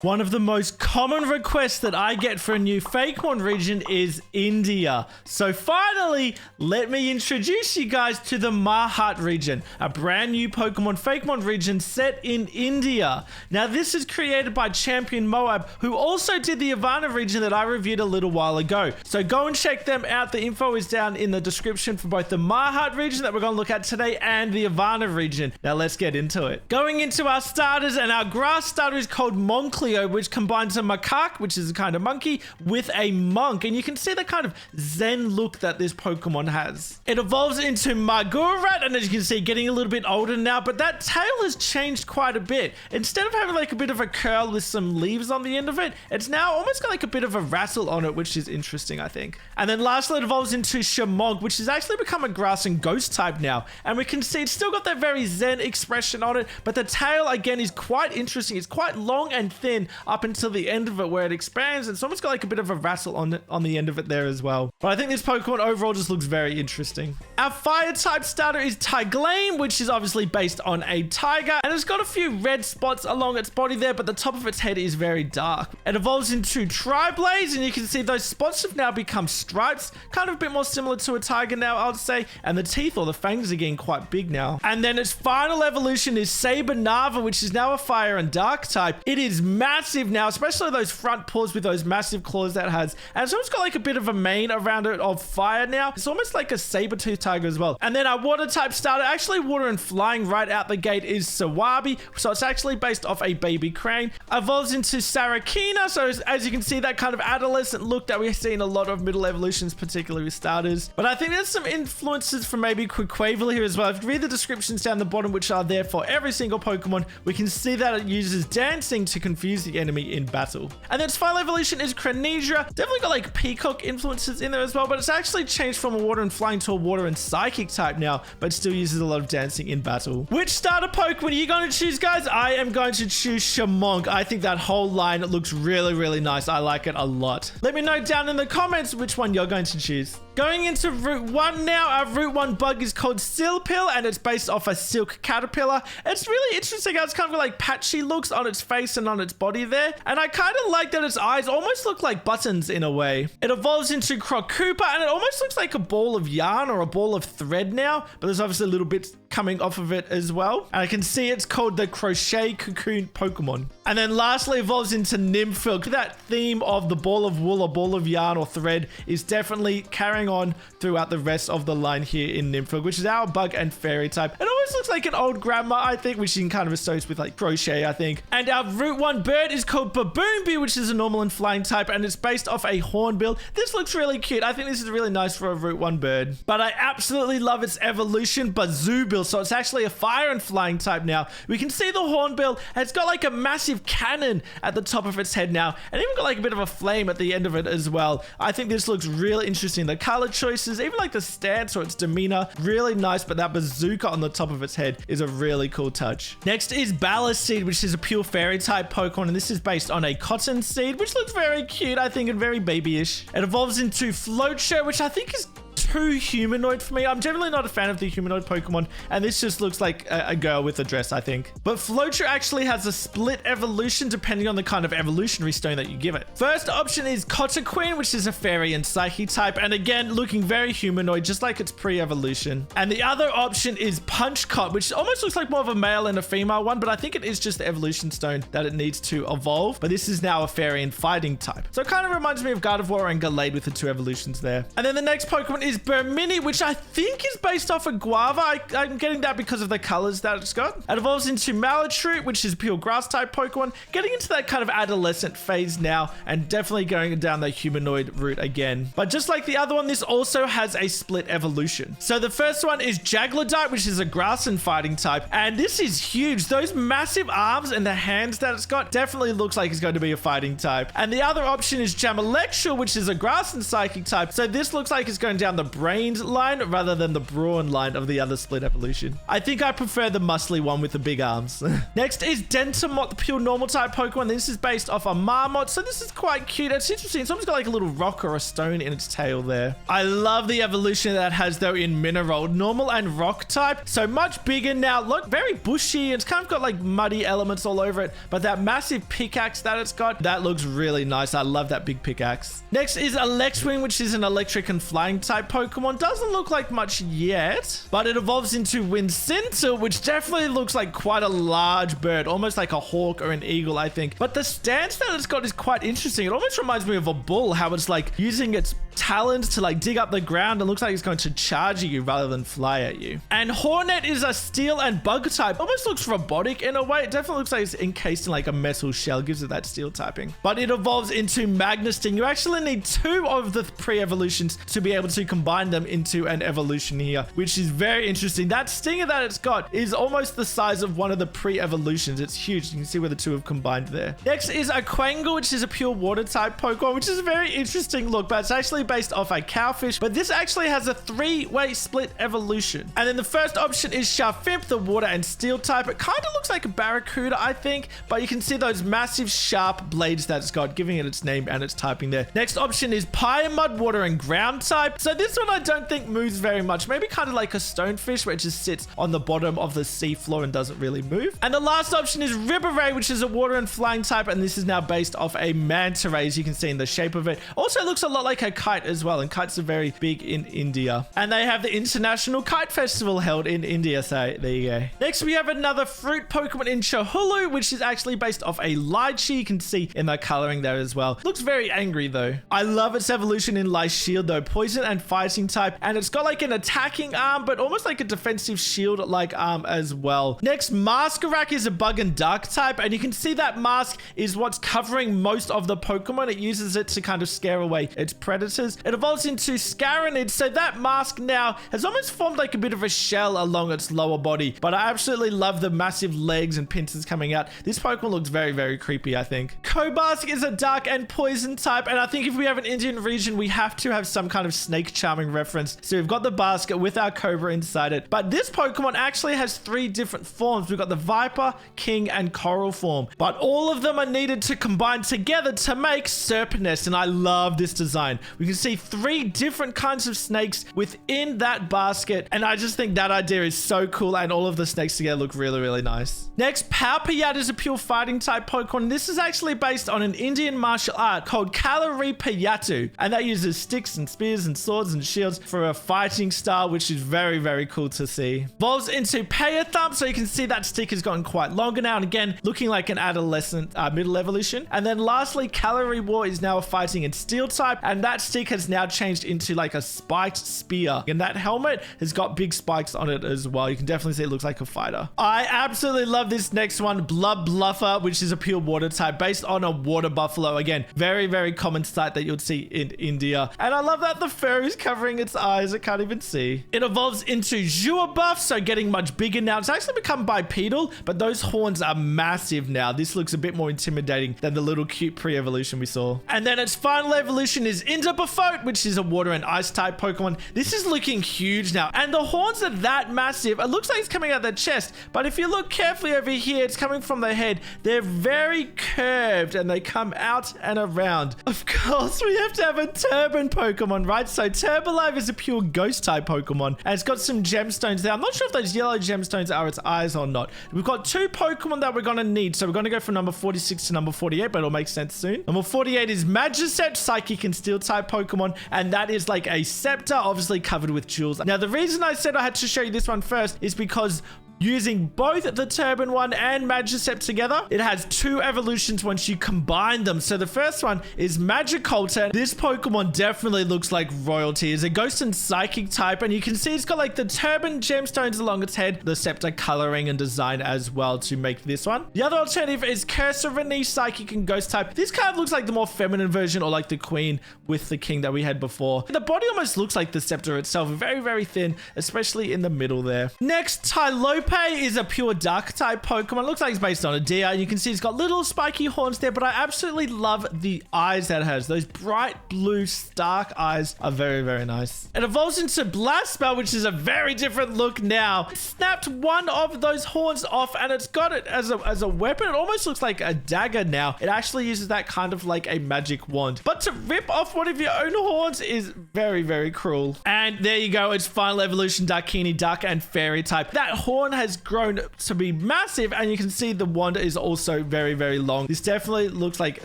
One of the most common requests that I get for a new Fakemon region is India. So finally, let me introduce you guys to the Mahat region, a brand new Pokemon Fakemon region set in India. Now this is created by ChampionMoab, who also did the Ivana region that I reviewed a little while ago. So go and check them out. The info is down in the description for both the Mahat region that we're going to look at today and the Ivana region. Now let's get into it. Going into our starters, and our grass starter is called Moncleo, which combines a macaque, which is a kind of monkey, with a monk. And you can see the kind of zen look that this Pokemon has. It evolves into Magurat, and as you can see, getting a little bit older now, but that tail has changed quite a bit. Instead of having like a bit of a curl with some leaves on the end of it, it's now almost got like a bit of a rattle on it, which is interesting, I think. And then lastly, it evolves into Shamog, which has actually become a grass and ghost type now. And we can see it's still got that very zen expression on it, but the tail again is quite interesting. It's quite long and thin up until the end of it where it expands. It's almost got like a bit of a rattle on the end of it there as well. But I think this Pokemon overall just looks very interesting. Our fire type starter is Tighlane, which is obviously based on a tiger, and it's got a few red spots along its body there, but the top of its head is very dark. It evolves into Triblaze, and you can see those spots have now become stripes, kind of a bit more similar to a tiger now, I would say, and the teeth or the fangs are getting quite big now. And then its final evolution is Sabernava, which is now a fire and dark type. It is massive now, especially those front paws with those massive claws that it has, and it's almost got like a bit of a mane around it of fire now. It's almost like a saber-tooth tiger as well. And then our water type starter, actually water and flying right out the gate, is Sawabi, so it's actually based off a baby crane. Evolves into Sarakina, so as you can see, that kind of adolescent look that we see in a lot of middle evolutions, particularly with starters. But I think there's some influences from maybe Quaquaval here as well. If you read the descriptions down the bottom, which are there for every single Pokemon, we can see that it uses dancing to confuse the enemy in battle. And then its final evolution is Crenidra. Definitely got like peacock influences in there as well, but it's actually changed from a water and flying to a water and psychic type now, but still uses a lot of dancing in battle. Which starter Pokemon are you going to choose, guys? I am going to choose Shamong. I think that whole line looks really, really nice. I like it a lot. Let me know down in the comments which one you're going to choose. Going into Route 1 now, our Route 1 bug is called Silpil, and it's based off a silk caterpillar. It's really interesting how it's kind of like patchy looks on its face and on its body there, and I kind of like that its eyes almost look like buttons in a way. It evolves into Crocoopa, and it almost looks like a ball of yarn or a ball of thread now, but there's obviously a little bit coming off of it as well. And I can see it's called the Crochet Cocoon Pokemon. And then lastly, evolves into Nymphil. That theme of the ball of wool or ball of yarn or thread is definitely carrying on throughout the rest of the line here in Nymphil, which is our bug and fairy type. It always looks like an old grandma, I think, which you can kind of associate with like crochet, I think. And our Route 1 bird is called Baboonby, which is a normal and flying type, and it's based off a hornbill. This looks really cute. I think this is really nice for a Route 1 bird. But I absolutely love its evolution, Bazoobill. So it's actually a fire and flying type now. We can see the hornbill, and it's got like a massive cannon at the top of its head now, and even got like a bit of a flame at the end of it as well. I think this looks really interesting. The color choices, even like the stance or its demeanor, really nice, but that bazooka on the top of its head is a really cool touch. Next is Ballast, which is a pure fairy type Pokemon, and this is based on a cotton seed, which looks very cute, I think, and very babyish. It evolves into Floatsure, which I think is too humanoid for me. I'm generally not a fan of the humanoid Pokemon, and this just looks like a girl with a dress, I think. But Floatsure actually has a split evolution depending on the kind of evolutionary stone that you give it. First option is Cottaqueen, which is a fairy and psychic type, and again, looking very humanoid, just like its pre-evolution. And the other option is Punchcott, which almost looks like more of a male and a female one, but I think it is just the evolution stone that it needs to evolve. But this is now a fairy and fighting type. So it kind of reminds me of Gardevoir and Gallade with the two evolutions there. And then the next Pokemon is Burmini, which I think is based off a guava. I'm getting that because of the colors that it's got. It evolves into Malatroot, which is pure grass type Pokemon, getting into that kind of adolescent phase now, and definitely going down the humanoid route again. But just like the other one, this also has a split evolution. So the first one is Jaglodite, which is a grass and fighting type, and this is huge. Those massive arms and the hands that it's got definitely looks like it's going to be a fighting type. And the other option is Jamalexual, which is a grass and psychic type, so this looks like it's going down the brained line rather than the brawn line of the other split evolution. I think I prefer the muscly one with the big arms. Next is Dentamot, the pure normal type Pokemon. This is based off a Marmot, so this is quite cute. It's interesting. It's almost got like a little rock or a stone in its tail there. I love the evolution that it has though in Mineral, normal and rock type. So much bigger now. Look, very bushy. It's kind of got like muddy elements all over it, but that massive pickaxe that it's got, that looks really nice. I love that big pickaxe. Next is Electwing, which is an electric and flying type Pokemon. Doesn't look like much yet, but it evolves into Wincinta, which definitely looks like quite a large bird, almost like a hawk or an eagle, I think. But the stance that it's got is quite interesting. It almost reminds me of a bull, how it's like using its talons to like dig up the ground and looks like it's going to charge you rather than fly at you. And Hornet is a steel and bug type. Almost looks robotic in a way. It definitely looks like it's encased in like a metal shell, gives it that steel typing. But it evolves into Magnesting. You actually need 2 of the pre-evolutions to be able to combine them into an evolution here, which is very interesting. That stinger that it's got is almost the size of one of the pre-evolutions. It's huge. You can see where the 2 have combined there. Next is a Quangle, which is a pure water type Pokemon, which is a very interesting look, but it's actually based off a Cowfish, but this actually has a 3-way split evolution. And then the first option is Sharfimp, the water and steel type. It kind of looks like a Barracuda, I think, but you can see those massive sharp blades that it's got, giving it its name and its typing there. Next option is Pyramud, water and ground type. So this one I don't think moves very much. Maybe kind of like a stonefish where it just sits on the bottom of the seafloor and doesn't really move. And the last option is Riberay, which is a water and flying type, and this is now based off a manta ray, as you can see in the shape of it. Also looks a lot like a kite as well, and kites are very big in India. And they have the International Kite Festival held in India, so there you go. Next, we have another fruit Pokemon in Chahulu, which is actually based off a Lychee. You can see in the coloring there as well. Looks very angry though. I love its evolution in Lice Shield though, poison and fighting type, and it's got like an attacking arm, but almost like a defensive shield-like arm as well. Next, Maskerack is a bug and dark type, and you can see that mask is what's covering most of the Pokemon. It uses it to kind of scare away its predators. It evolves into Scaranid, so that mask now has almost formed like a bit of a shell along its lower body, but I absolutely love the massive legs and pincers coming out. This Pokemon looks very, very creepy, I think. Kobask is a dark and poison type, and I think if we have an Indian region, we have to have some kind of snake charming reference. So we've got the basket with our Cobra inside it, but this Pokemon actually has 3 different forms. We've got the Viper, King, and Coral form, but all of them are needed to combine together to make Serpentest, and I love this design. We can see 3 different kinds of snakes within that basket, and I just think that idea is so cool, and all of the snakes together look really, really nice. Next, Palpayat is a pure fighting type Pokemon. This is actually based on an Indian martial art called Kalari Payatu, and that uses sticks and spears and swords and shields for a fighting style, which is very, very cool to see. Evolves into Payathump, so you can see that stick has gotten quite longer now, and again, looking like an adolescent middle evolution. And then lastly, Calorie War is now a fighting and steel type, and that stick has now changed into like a spiked spear, and that helmet has got big spikes on it as well. You can definitely see it looks like a fighter. I absolutely love this next one, Blood Bluffer, which is a pure water type based on a water buffalo. Again, very, very common sight that you'd see in India. And I love that the fur is covering its eyes. It can't even see. It evolves into Zhuabuff, so getting much bigger now. It's actually become bipedal, but those horns are massive now. This looks a bit more intimidating than the little cute pre-evolution we saw. And then its final evolution is Indabufote, which is a water and ice type Pokemon. This is looking huge now, and the horns are that massive. It looks like it's coming out of the chest, but if you look carefully over here, it's coming from the head. They're very curved, and they come out and around. Of course, we have to have a Turban Pokemon, right? So Turbolive is a pure ghost type Pokemon, and it's got some gemstones there. I'm not sure if those yellow gemstones are its eyes or not. We've got 2 Pokemon that we're going to need, so we're going to go from number 46 to number 48, but it'll make sense soon. Number 48 is Magicept, Psychic and Steel type Pokemon, and that is like a scepter, obviously covered with jewels. Now, the reason I said I had to show you this one first is because using both the Turban one and Magicept together, it has 2 evolutions once you combine them. So the first one is Magikarp. This Pokemon definitely looks like royalty. It's a ghost and psychic type, and you can see it's got like the Turban gemstones along its head, the scepter coloring and design as well to make this one. The other alternative is Cursorini, psychic and ghost type. This kind of looks like the more feminine version, or like the queen with the king that we had before. The body almost looks like the scepter itself, very, very thin, especially in the middle there. Next, Tylope Sharpay is a pure dark type Pokemon. Looks like it's based on a deer. You can see it's got little spiky horns there, but I absolutely love the eyes that it has. Those bright blue stark eyes are very, very nice. It evolves into Blastbell, which is a very different look now. It snapped one of those horns off and it's got it as a weapon. It almost looks like a dagger now. It actually uses that kind of like a magic wand. But to rip off one of your own horns is very, very cruel. And there you go. It's final evolution Darkini, Dark and Fairy type. That horn has grown to be massive and you can see the wand is also very, very long. This definitely looks like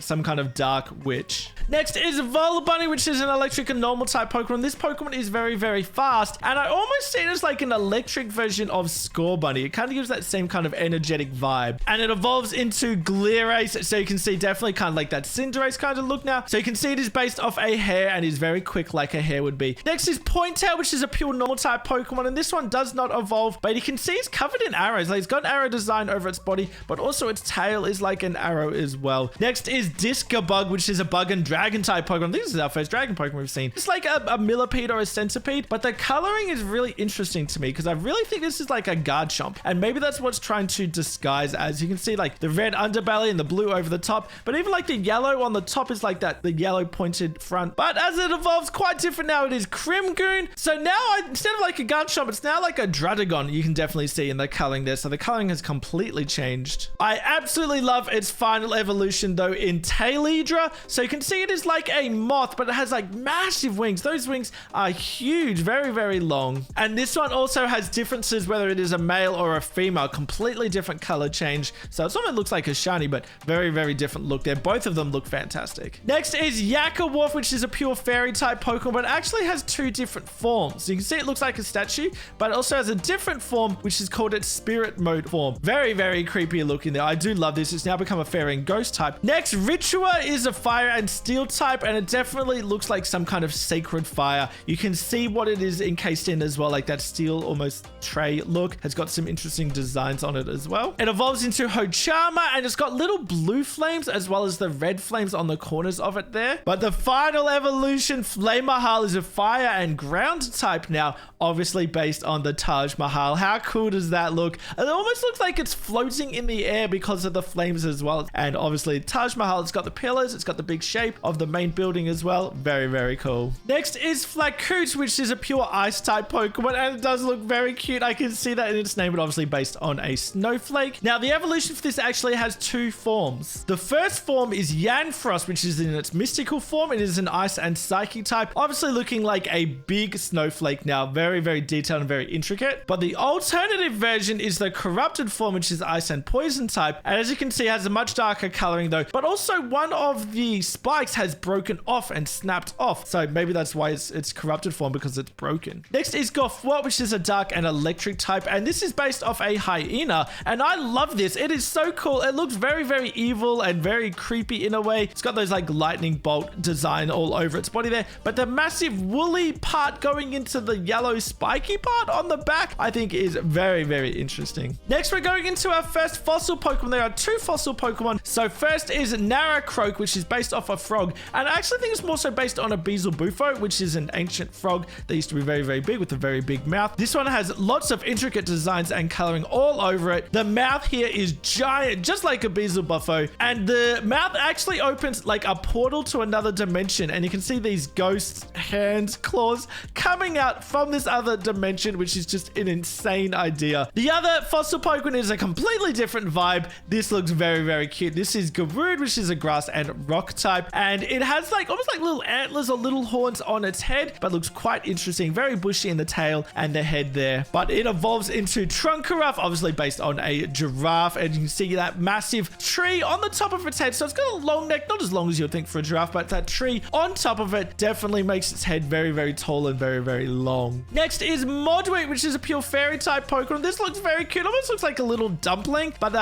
some kind of dark witch. Next is Volibunny, which is an electric and normal type Pokemon. This Pokemon is very, very fast. And I almost see it as like an electric version of Scorbunny. It kind of gives that same kind of energetic vibe. And it evolves into Glacius. So you can see definitely kind of like that Cinderace kind of look now. So you can see it is based off a hare and is very quick like a hare would be. Next is Pointail, which is a pure normal type Pokemon. And this one does not evolve, but you can see it's covered in arrows. Like it's got an arrow design over its body, but also its tail is like an arrow as well. Next is Discabug, which is a bug and dragon type Pokemon. I think this is our first dragon Pokemon we've seen. It's like a millipede or a centipede, but the coloring is really interesting to me because I really think this is like a Garchomp. And maybe that's what's trying to disguise as. You can see like the red underbelly and the blue over the top, but even like the yellow on the top is like that, the yellow pointed front. But as it evolves, quite different now. It is Crimgoon. So now instead of like a Garchomp, it's now like a Druddigon. You can definitely see in the coloring there. So the coloring has completely changed. I absolutely love its final evolution though in Tailydra. So you can see it is like a moth, but it has like massive wings. Those wings are huge, very, very long. And this one also has differences whether it is a male or a female, completely different color change. So it almost looks like a shiny, but very, very different look there. Both of them look fantastic. Next is Yakwarf, which is a pure fairy type Pokemon, but it actually has two different forms. You can see it looks like a statue, but it also has a different form, which is called its spirit mode form. Very, very creepy looking there. I do love this. It's now become a fairy and ghost type. Next, Ritua is a fire and steel type, and it definitely looks like some kind of sacred fire. You can see what it is encased in as well, like that steel almost tray look. Has got some interesting designs on it as well. It evolves into Hochama, and it's got little blue flames as well as the red flames on the corners of it there. But the final evolution, Flame Mahal, is a fire and ground type now, obviously based on the Taj Mahal. How cool does that look? It almost looks like it's floating in the air because of the flames as well. And obviously Taj Mahal, it's got the pillars, it's got the big shape of the main building as well. Very, very cool. Next is Flakoot, which is a pure ice type Pokemon, and it does look very cute. I can see that in its name, but obviously based on a snowflake. Now, the evolution for this actually has two forms. The first form is Yanfrost, which is in its mystical form. It is an ice and psychic type, obviously looking like a big snowflake now. Very, very detailed and very intricate. But the alternative version is the corrupted form, which is ice and poison type. And as you can see, it has a much darker coloring though, but also one of the spikes has broken off and snapped off. So maybe that's why it's corrupted form, because it's broken. Next is Gothwort, which is a dark and electric type. And this is based off a hyena. And I love this. It is so cool. It looks very, very evil and very creepy in a way. It's got those like lightning bolt design all over its body there. But the massive woolly part going into the yellow spiky part on the back, I think is very, very interesting. Next, we're going into our first fossil Pokemon. There are two fossil Pokemon. So first is Naracroak, which is based off a frog. And I actually think it's more so based on a Beelzebufo, which is an ancient frog that used to be very, very big with a very big mouth. This one has lots of intricate designs and coloring all over it. The mouth here is giant, just like a Beelzebufo. And the mouth actually opens like a portal to another dimension. And you can see these ghosts, hands, claws coming out from this other dimension, which is just an insane idea. The other fossil Pokemon is a completely different vibe. This looks very, very cute. This is Garude, which is a grass and rock type. And it has like almost like little antlers or little horns on its head, but looks quite interesting. Very bushy in the tail and the head there. But it evolves into Trunkaraf, obviously based on a giraffe. And you can see that massive tree on the top of its head. So it's got a long neck, not as long as you'd think for a giraffe, but that tree on top of it definitely makes its head very, very tall and very, very long. Next is Modwit, which is a pure fairy type Pokemon. This looks very cute. Almost looks like a little dumpling, but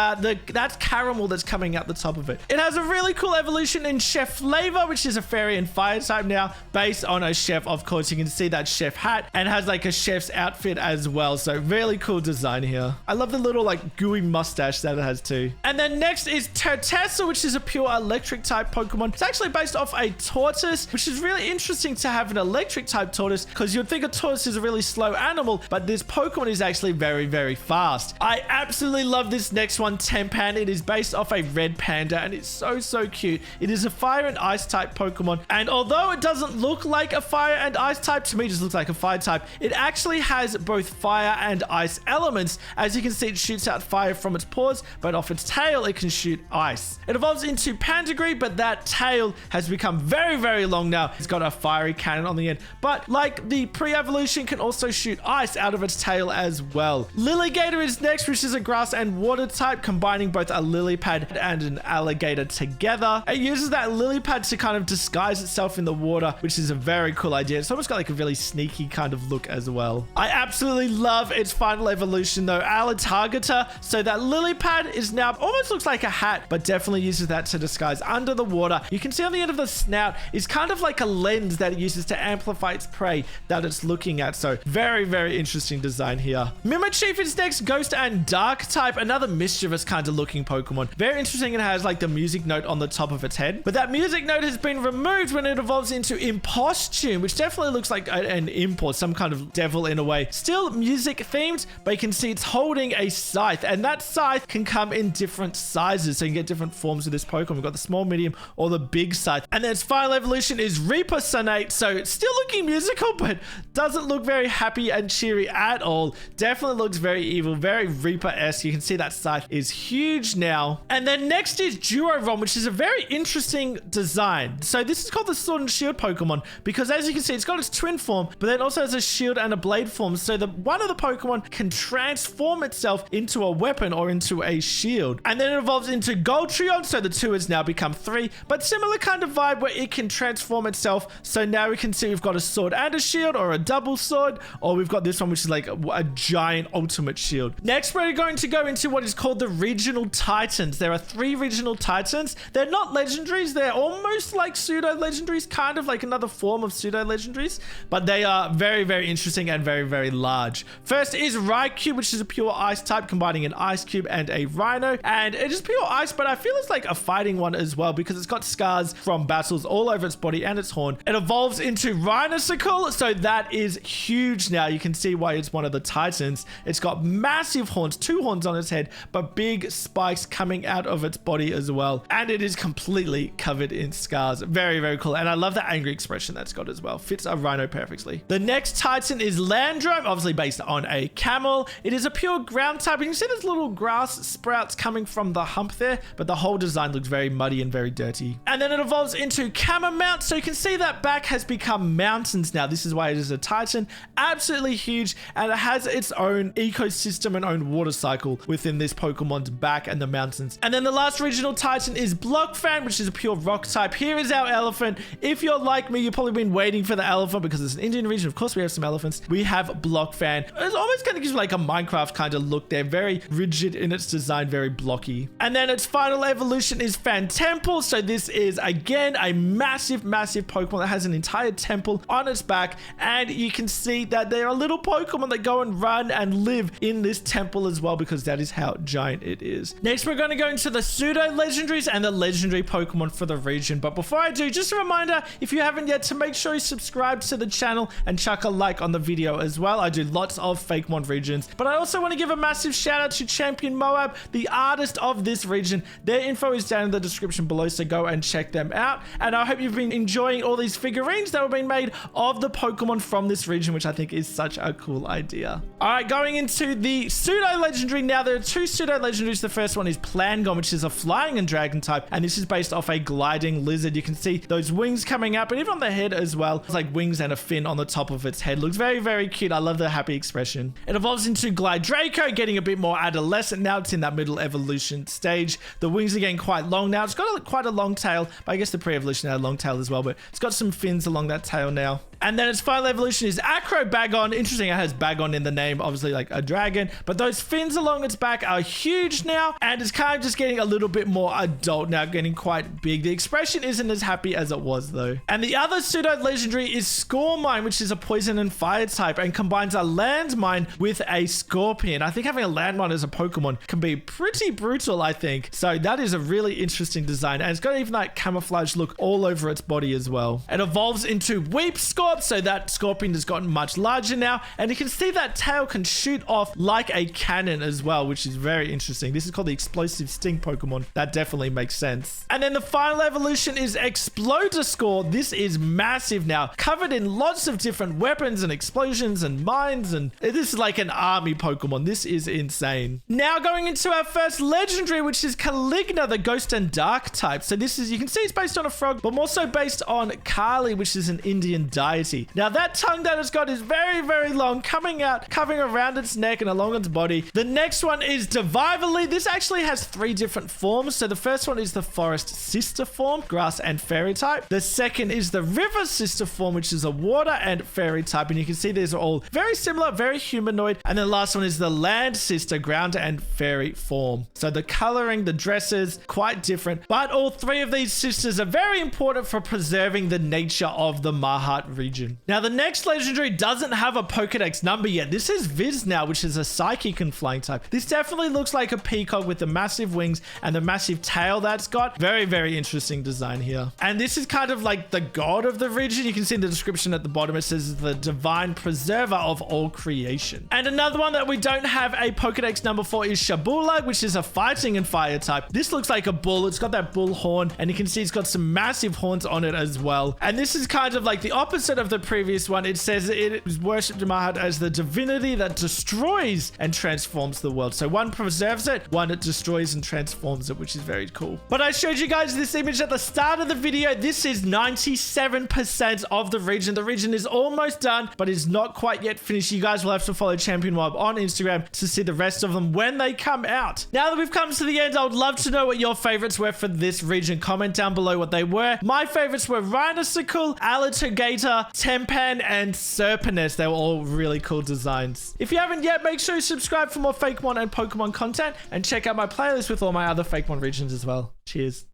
that's caramel that's coming out the top of it. It has a really cool evolution in Chef Flavor, which is a fairy and fire type now, based on a chef. Of course, you can see that chef hat and has like a chef's outfit as well. So really cool design here. I love the little like gooey mustache that it has too. And then next is Turtessa, which is a pure electric type Pokemon. It's actually based off a tortoise, which is really interesting to have an electric type tortoise, because you'd think a tortoise is a really slow animal, but this Pokemon is actually very, very fast. I absolutely love this next one, Tempan. It is based off a red panda, and it's so cute. It is a fire and ice type Pokemon, and although it doesn't look like a fire and ice type, to me it just looks like a fire type, it actually has both fire and ice elements. As you can see, it shoots out fire from its paws, but off its tail it can shoot ice. It evolves into Pandagree, but that tail has become very long now. It's got a fiery cannon on the end, but like the pre-evolution, can also shoot ice out of its tail as well. Lilligator is next, which is a grass and water type, combining both a lily pad and an alligator together. It uses that lily pad to kind of disguise itself in the water, which is a very cool idea. It's almost got like a really sneaky kind of look as well. I absolutely love its final evolution though, Alitargata. So that lily pad is now almost looks like a hat, but definitely uses that to disguise under the water. You can see on the end of the snout is kind of like a lens that it uses to amplify its prey that it's looking at. So very interesting design here. Mimichief is next, ghost and dark type, another mischievous kind of looking Pokemon. Very interesting. It has like the music note on the top of its head, but that music note has been removed when it evolves into Impostume, which definitely looks like an imp or some kind of devil in a way. Still music themed, but you can see it's holding a scythe, and that scythe can come in different sizes, so you can get different forms of this Pokemon. We've got the small, medium, or the big scythe. And then its final evolution is Reaper Sonate, so it's still looking musical, but doesn't look very happy and cheery at all. Definitely looks very evil, very Reaper-esque. You can see that scythe is huge now. And then next is Duoron, which is a very interesting design. So this is called the Sword and Shield Pokemon, because as you can see, it's got its twin form, but then also has a shield and a blade form. So the one of the Pokemon can transform itself into a weapon or into a shield. And then it evolves into Goldtrion, so the two has now become three, but similar kind of vibe where it can transform itself. So now we can see we've got a sword and a shield, or a double sword, or we've got this one, which is like a giant ultimate shield. Next, we're going to go into what is called the Regional Titans. There are 3 Regional Titans. They're not legendaries. They're almost like pseudo-legendaries, kind of like another form of pseudo-legendaries, but they are very interesting and very large. First is Raikou, which is a pure ice type, combining an ice cube and a rhino, and it is pure ice, but I feel it's like a fighting one as well, because it's got scars from battles all over its body and its horn. It evolves into Rhinosicle, so that is huge now. You can see why it's one of the Titans. It's got massive horns, 2 horns on its head, but big spikes coming out of its body as well, and it is completely covered in scars. Very cool, and I love the angry expression that's got as well. Fits a rhino perfectly. The next Titan is Landrome, obviously based on a camel. It is a pure ground type. You can see there's little grass sprouts coming from the hump there, but the whole design looks very muddy and very dirty. And then it evolves into Catamount, so you can see that back has become mountains now. This is why it is a Titan. Absolutely huge, and it has its own ecosystem and own water cycle within this Pokemon's back and the mountains. And then the last Regional Titan is Blockfang, which is a pure rock type. Here is our elephant. If you're like me, you've probably been waiting for the elephant because it's an Indian region. Of course, we have some elephants. We have Blockfang. It's almost kind of gives like a Minecraft kind of look there. Very rigid in its design, very blocky. And then its final evolution is Fantemple. So this is, again, a massive Pokemon that has an entire temple on its back. And you can see that there are little Pokemon that go and run and live in this temple as well, because that is how giant it is. Next, we're going to go into the pseudo-legendaries and the legendary Pokemon for the region. But before I do, just a reminder, if you haven't yet, to make sure you subscribe to the channel and chuck a like on the video as well. I do lots of Fakemon regions, but I also want to give a massive shout out to ChampionMoab, the artist of this region. Their info is down in the description below, so go and check them out. And I hope you've been enjoying all these figurines that were being made of the Pokemon from this region, which I think is such a cool idea. All right, going into the pseudo-legendary now. There are 2 pseudo-legendaries. The first one is Plangon, which is a flying and dragon type, and this is based off a gliding lizard. You can see those wings coming up, and even on the head as well. It's like wings and a fin on the top of its head. Looks very cute. I love the happy expression. It evolves into Glidraco, getting a bit more adolescent now. It's in that middle evolution stage. The wings are getting quite long now. It's got quite a long tail, but I guess the pre-evolution had a long tail as well, but it's got some fins along that tail now. And then its final evolution is Acrobagon. Interesting, it has Bagon in the name, obviously like a dragon, but those fins along its back are huge now, and it's kind of just getting a little bit more adult now, getting quite big. The expression isn't as happy as it was though. And the other pseudo-legendary is Scormine, which is a poison and fire type, and combines a landmine with a scorpion. I think having a landmine as a Pokemon can be pretty brutal, I think. So that is a really interesting design, and it's got even that camouflage look all over its body as well. It evolves into Weepscore, evolved, so that Scorpion has gotten much larger now, and you can see that tail can shoot off like a cannon as well, which is very interesting. This is called the Explosive Sting Pokemon. That definitely makes sense. And then the final evolution is Explodoscore. This is massive now, covered in lots of different weapons and explosions and mines, and this is like an army Pokemon. This is insane. Now going into our first legendary, which is Caligna, the Ghost and Dark type. So this is, you can see it's based on a frog, but more so based on Kali, which is an Indian deity. Now that tongue that it's got is very, very long, coming out, covering around its neck and along its body. The next one is Divivally. This actually has 3 different forms. So the first one is the Forest Sister form, grass and fairy type. The second is the River Sister form, which is a water and fairy type. And you can see these are all very similar, very humanoid. And then the last one is the Land Sister, ground and fairy form. So the coloring, the dresses, quite different. But all 3 of these sisters are very important for preserving the nature of the Mahat region. Now the next legendary doesn't have a Pokedex number yet. This is Viz now, which is a Psychic and Flying type. This definitely looks like a peacock with the massive wings and the massive tail that's got. Very, very interesting design here. And this is kind of like the god of the region. You can see in the description at the bottom, it says the divine preserver of all creation. And another one that we don't have a Pokedex number for is Shabula, which is a fighting and fire type. This looks like a bull. It's got that bull horn, and you can see it's got some massive horns on it as well. And this is kind of like the opposite of the previous one. It says it is worshipped in Mahat as the divinity that destroys and transforms the world. So one preserves it, one it destroys and transforms it, which is very cool. But I showed you guys this image at the start of the video. This is 97% of the region. The region is almost done, but is not quite yet finished. You guys will have to follow ChampionMoab on Instagram to see the rest of them when they come out. Now that we've come to the end, I would love to know what your favorites were for this region. Comment down below what they were. My favorites were Rhinocecal, Alligator, Tempan, and Serpentis. They were all really cool designs. If you haven't yet, make sure you subscribe for more Fakemon and Pokemon content, and check out my playlist with all my other Fakemon regions as well. Cheers.